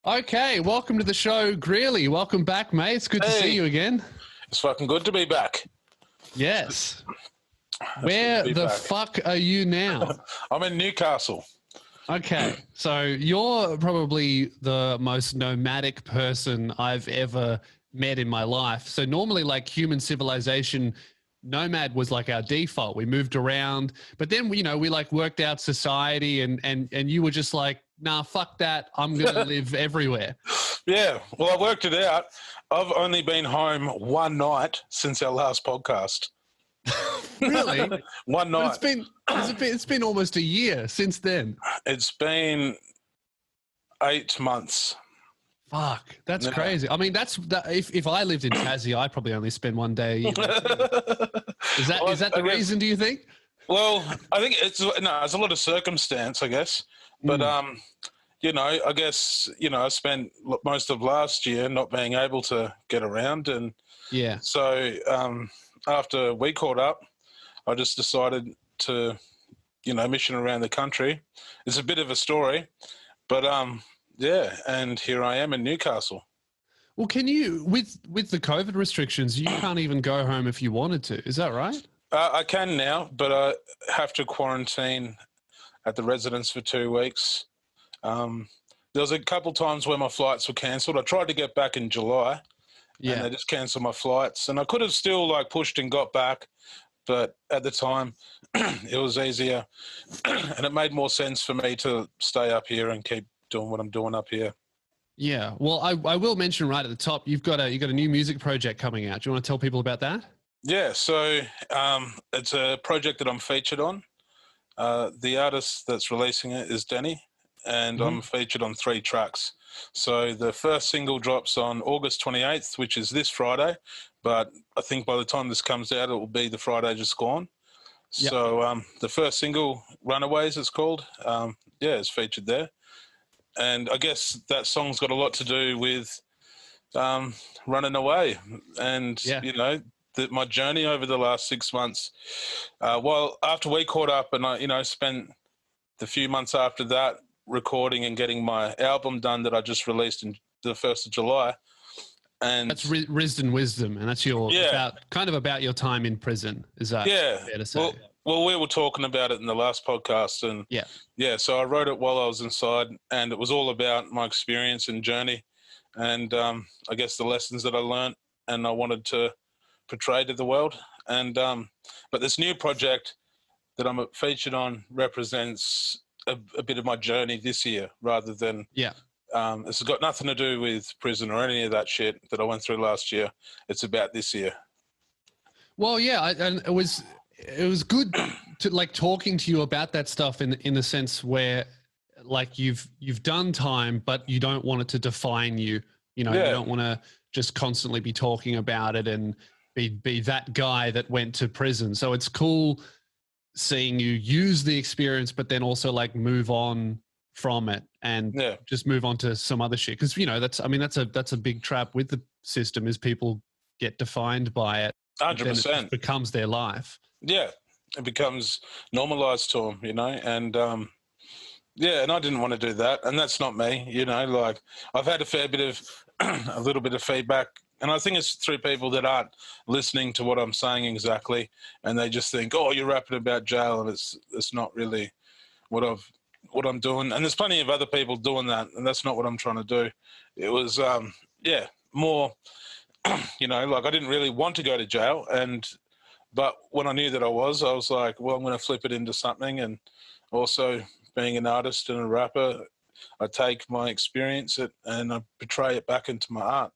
Okay, welcome to the show, Greeley. Welcome back, mate. It's good to see you again. It's fucking good to be back. Yes. Where the fuck are you now? I'm in Newcastle. Okay, so you're probably the most nomadic person I've ever met in my life. So normally, like human civilization, nomad was like our default. We moved around, but then we like worked out society, and you were just like, nah, fuck that. I'm gonna live everywhere. Yeah, well, I worked it out. I've only been home one night since our last podcast. Really? One night. It's been almost a year since then. It's been 8 months. Fuck, that's crazy. I mean, if I lived in Tassie, I'd probably only spend one day a year. Is that the reason, do you think? Well, I think it's a lot of circumstance, I guess. But I guess I spent most of last year not being able to get around, and so after we caught up, I just decided to mission around the country. It's a bit of a story, but and here I am in Newcastle. Well, can you, with the COVID restrictions, you can't even go home if you wanted to. Is that right? I can now, but I have to quarantine at the residence for 2 weeks. There was a couple times where my flights were cancelled. I tried to get back in July, and they just cancelled my flights. And I could have still pushed and got back, but at the time it was easier, and it made more sense for me to stay up here and keep doing what I'm doing up here. Yeah. Well, I will mention right at the top, you've got a new music project coming out. Do you want to tell people about that? Yeah. So it's a project that I'm featured on. The artist that's releasing it is Denny, and I'm featured on 3 tracks. So the first single drops on August 28th, which is this Friday, but I think by the time this comes out, it will be the Friday just gone. Yep. So the first single, Runaways, it's called, is featured there. And I guess that song's got a lot to do with running away and, my journey over the last 6 months. Well, after we caught up and I, spent the few months after that recording and getting my album done that I just released in the 1st of July. And that's Risden Wisdom, and that's your about your time in prison. Is that fair to say? Well, we were talking about it in the last podcast, and so I wrote it while I was inside, and it was all about my experience and journey, and I guess the lessons that I learned, and I wanted to portray to the world. And but this new project that I'm featured on represents a bit of my journey this year, rather than it's got nothing to do with prison or any of that shit that I went through last year. It's about this year. Well, and it was good to talking to you about that stuff in the sense where you've done time, but you don't want it to define you. You don't want to just constantly be talking about it and be that guy that went to prison. So it's cool seeing you use the experience, but then also move on from it and just move on to some other shit. Because that's a big trap with the system, is people get defined by it. 100%. It becomes their life. Yeah, it becomes normalized to them, and and I didn't want to do that, and that's not me, I've had a fair bit of a little bit of feedback, and I think it's through people that aren't listening to what I'm saying exactly, and they just think, oh, you're rapping about jail, and it's not really what I'm doing. And there's plenty of other people doing that, and that's not what I'm trying to do. It was more I didn't really want to go to jail, but when I knew that I was like, well, I'm going to flip it into something. And also, being an artist and a rapper, I take my experience and I portray it back into my art.